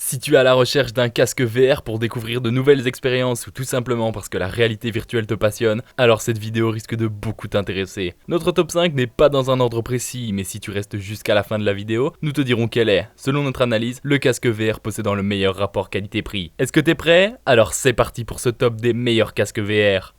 Si tu es à la recherche d'un casque VR pour découvrir de nouvelles expériences ou tout simplement parce que la réalité virtuelle te passionne, alors cette vidéo risque de beaucoup t'intéresser. Notre top 5 n'est pas dans un ordre précis, mais si tu restes jusqu'à la fin de la vidéo, nous te dirons quel est, selon notre analyse, le casque VR possédant le meilleur rapport qualité-prix. Est-ce que t'es prêt? Alors c'est parti pour ce top des meilleurs casques VR.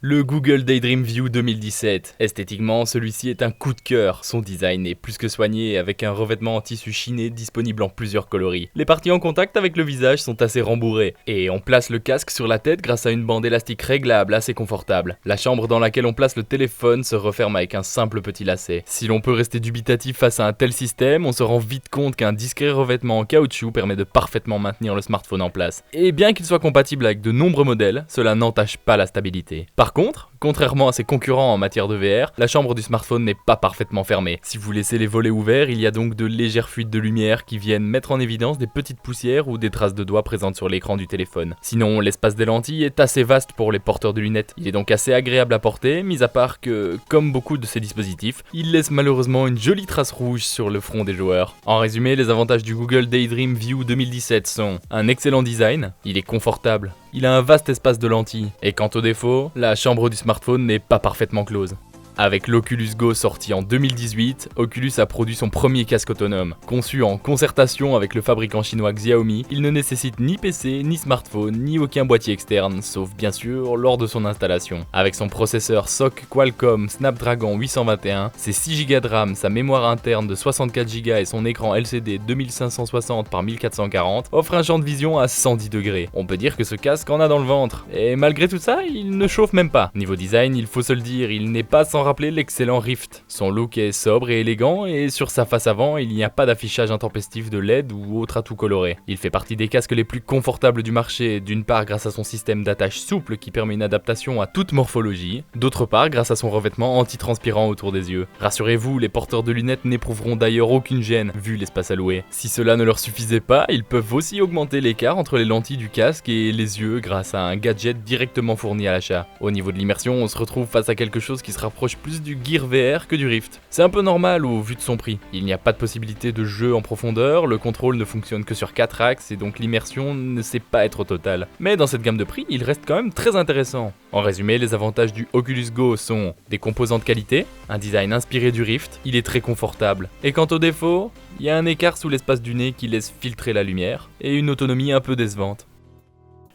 Le Google Daydream View 2017. Esthétiquement, celui-ci est un coup de cœur. Son design est plus que soigné avec un revêtement en tissu chiné disponible en plusieurs coloris. Les parties en contact avec le visage sont assez rembourrées et on place le casque sur la tête grâce à une bande élastique réglable assez confortable. La chambre dans laquelle on place le téléphone se referme avec un simple petit lacet. Si l'on peut rester dubitatif face à un tel système, on se rend vite compte qu'un discret revêtement en caoutchouc permet de parfaitement maintenir le smartphone en place. Et bien qu'il soit compatible avec de nombreux modèles, cela n'entache pas la stabilité. Par contre, contrairement à ses concurrents en matière de VR, la chambre du smartphone n'est pas parfaitement fermée. Si vous laissez les volets ouverts, il y a donc de légères fuites de lumière qui viennent mettre en évidence des petites poussières ou des traces de doigts présentes sur l'écran du téléphone. Sinon, l'espace des lentilles est assez vaste pour les porteurs de lunettes. Il est donc assez agréable à porter, mis à part que, comme beaucoup de ces dispositifs, il laisse malheureusement une jolie trace rouge sur le front des joueurs. En résumé, les avantages du Google Daydream View 2017 sont un excellent design, il est confortable, il a un vaste espace de lentilles, et quant aux défauts, la chambre du smartphone n'est pas parfaitement close. Avec l'Oculus Go sorti en 2018, Oculus a produit son premier casque autonome. Conçu en concertation avec le fabricant chinois Xiaomi, il ne nécessite ni PC, ni smartphone, ni aucun boîtier externe, sauf bien sûr lors de son installation. Avec son processeur SoC Qualcomm Snapdragon 821, ses 6 Go de RAM, sa mémoire interne de 64 Go et son écran LCD 2560 par 1440, offre un champ de vision à 110 degrés. On peut dire que ce casque en a dans le ventre. Et malgré tout ça, il ne chauffe même pas. Niveau design, il faut se le dire, il n'est pas sans rappeler l'excellent Rift. Son look est sobre et élégant et sur sa face avant, il n'y a pas d'affichage intempestif de LED ou autre atout coloré. Il fait partie des casques les plus confortables du marché, d'une part grâce à son système d'attache souple qui permet une adaptation à toute morphologie, d'autre part grâce à son revêtement anti-transpirant autour des yeux. Rassurez-vous, les porteurs de lunettes n'éprouveront d'ailleurs aucune gêne vu l'espace alloué. Si cela ne leur suffisait pas, ils peuvent aussi augmenter l'écart entre les lentilles du casque et les yeux grâce à un gadget directement fourni à l'achat. Au niveau de l'immersion, on se retrouve face à quelque chose qui se rapproche plus du Gear VR que du Rift. C'est un peu normal au vu de son prix. Il n'y a pas de possibilité de jeu en profondeur, le contrôle ne fonctionne que sur 4 axes et donc l'immersion ne sait pas être totale. Mais dans cette gamme de prix, il reste quand même très intéressant. En résumé, les avantages du Oculus Go sont des composants de qualité, un design inspiré du Rift, il est très confortable. Et quant aux défauts, il y a un écart sous l'espace du nez qui laisse filtrer la lumière et une autonomie un peu décevante.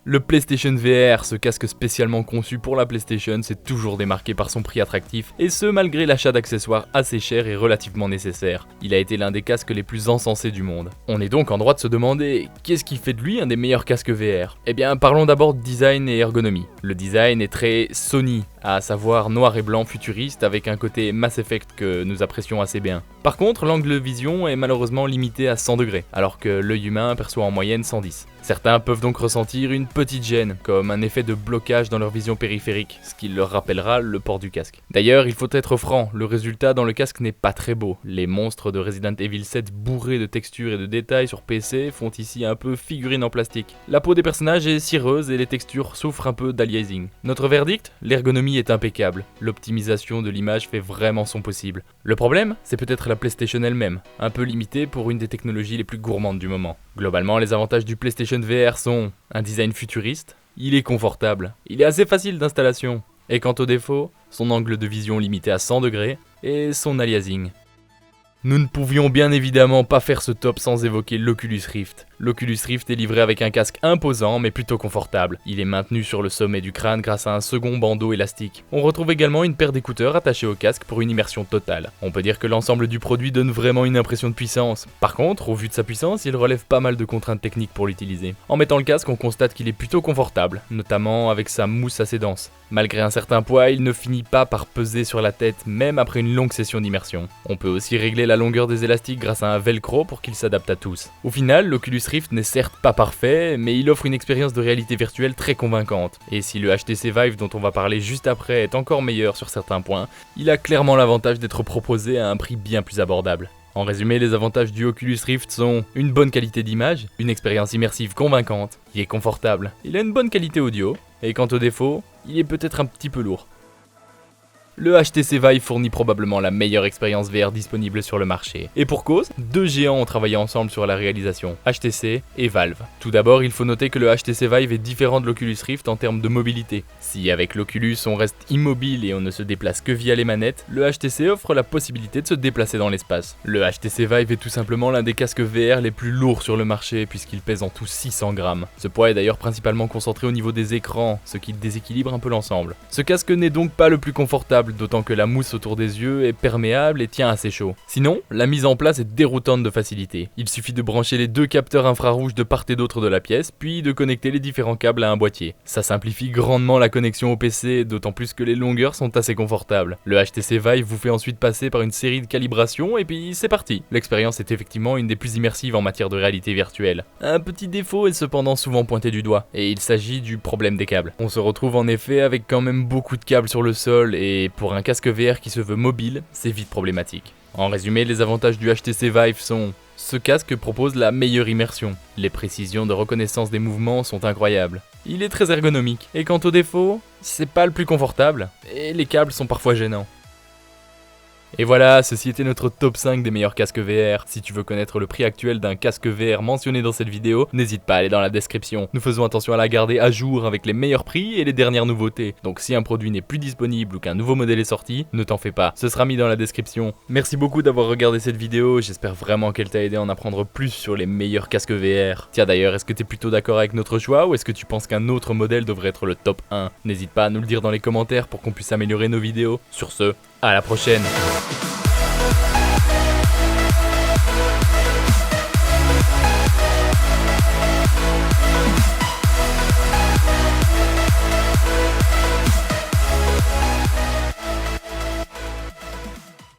Le PlayStation VR, ce casque spécialement conçu pour la PlayStation, s'est toujours démarqué par son prix attractif, et ce malgré l'achat d'accessoires assez chers et relativement nécessaires. Il a été l'un des casques les plus encensés du monde. On est donc en droit de se demander, qu'est-ce qui fait de lui un des meilleurs casques VR? Eh bien, parlons d'abord de design et ergonomie. Le design est très Sony, à savoir noir et blanc futuriste avec un côté Mass Effect que nous apprécions assez bien. Par contre, l'angle de vision est malheureusement limité à 100 degrés, alors que l'œil humain perçoit en moyenne 110. Certains peuvent donc ressentir une petite gêne, comme un effet de blocage dans leur vision périphérique, ce qui leur rappellera le port du casque. D'ailleurs, il faut être franc, le résultat dans le casque n'est pas très beau. Les monstres de Resident Evil 7 bourrés de textures et de détails sur PC font ici un peu figurine en plastique. La peau des personnages est cireuse et les textures souffrent un peu d'aliasing. Notre verdict? L'ergonomie est impeccable. L'optimisation de l'image fait vraiment son possible. Le problème, c'est peut-être la PlayStation elle-même, un peu limitée pour une des technologies les plus gourmandes du moment. Globalement, les avantages du PlayStation VR sont un design futuriste, il est confortable, il est assez facile d'installation, et quant aux défauts, son angle de vision limité à 100 degrés et son aliasing. Nous ne pouvions bien évidemment pas faire ce top sans évoquer l'Oculus Rift. L'Oculus Rift est livré avec un casque imposant mais plutôt confortable. Il est maintenu sur le sommet du crâne grâce à un second bandeau élastique. On retrouve également une paire d'écouteurs attachés au casque pour une immersion totale. On peut dire que l'ensemble du produit donne vraiment une impression de puissance. Par contre, au vu de sa puissance, il relève pas mal de contraintes techniques pour l'utiliser. En mettant le casque, on constate qu'il est plutôt confortable, notamment avec sa mousse assez dense. Malgré un certain poids, il ne finit pas par peser sur la tête, même après une longue session d'immersion. On peut aussi régler la longueur des élastiques grâce à un velcro pour qu'il s'adapte à tous. Au final, l'Oculus Rift n'est certes pas parfait, mais il offre une expérience de réalité virtuelle très convaincante. Et si le HTC Vive dont on va parler juste après est encore meilleur sur certains points, il a clairement l'avantage d'être proposé à un prix bien plus abordable. En résumé, les avantages du Oculus Rift sont une bonne qualité d'image, une expérience immersive convaincante, il est confortable, il a une bonne qualité audio, et quant aux défauts, il est peut-être un petit peu lourd. Le HTC Vive fournit probablement la meilleure expérience VR disponible sur le marché. Et pour cause, deux géants ont travaillé ensemble sur la réalisation, HTC et Valve. Tout d'abord, il faut noter que le HTC Vive est différent de l'Oculus Rift en termes de mobilité. Si avec l'Oculus on reste immobile et on ne se déplace que via les manettes, le HTC offre la possibilité de se déplacer dans l'espace. Le HTC Vive est tout simplement l'un des casques VR les plus lourds sur le marché puisqu'il pèse en tout 600 grammes. Ce poids est d'ailleurs principalement concentré au niveau des écrans, ce qui déséquilibre un peu l'ensemble. Ce casque n'est donc pas le plus confortable, d'autant que la mousse autour des yeux est perméable et tient assez chaud. Sinon, la mise en place est déroutante de facilité. Il suffit de brancher les deux capteurs infrarouges de part et d'autre de la pièce, puis de connecter les différents câbles à un boîtier. Ça simplifie grandement la connexion au PC, d'autant plus que les longueurs sont assez confortables. Le HTC Vive vous fait ensuite passer par une série de calibrations et puis c'est parti. L'expérience est effectivement une des plus immersives en matière de réalité virtuelle. Un petit défaut est cependant souvent pointé du doigt, et il s'agit du problème des câbles. On se retrouve en effet avec quand même beaucoup de câbles sur le sol, et pour un casque VR qui se veut mobile, c'est vite problématique. En résumé, les avantages du HTC Vive sont: ce casque propose la meilleure immersion. Les précisions de reconnaissance des mouvements sont incroyables. Il est très ergonomique. Et quant aux défauts, c'est pas le plus confortable, et les câbles sont parfois gênants. Et voilà, ceci était notre top 5 des meilleurs casques VR. Si tu veux connaître le prix actuel d'un casque VR mentionné dans cette vidéo, n'hésite pas à aller dans la description. Nous faisons attention à la garder à jour avec les meilleurs prix et les dernières nouveautés. Donc si un produit n'est plus disponible ou qu'un nouveau modèle est sorti, ne t'en fais pas, ce sera mis dans la description. Merci beaucoup d'avoir regardé cette vidéo, j'espère vraiment qu'elle t'a aidé à en apprendre plus sur les meilleurs casques VR. Tiens d'ailleurs, est-ce que t'es plutôt d'accord avec notre choix ou est-ce que tu penses qu'un autre modèle devrait être le top 1? N'hésite pas à nous le dire dans les commentaires pour qu'on puisse améliorer nos vidéos. Sur ce, à la prochaine!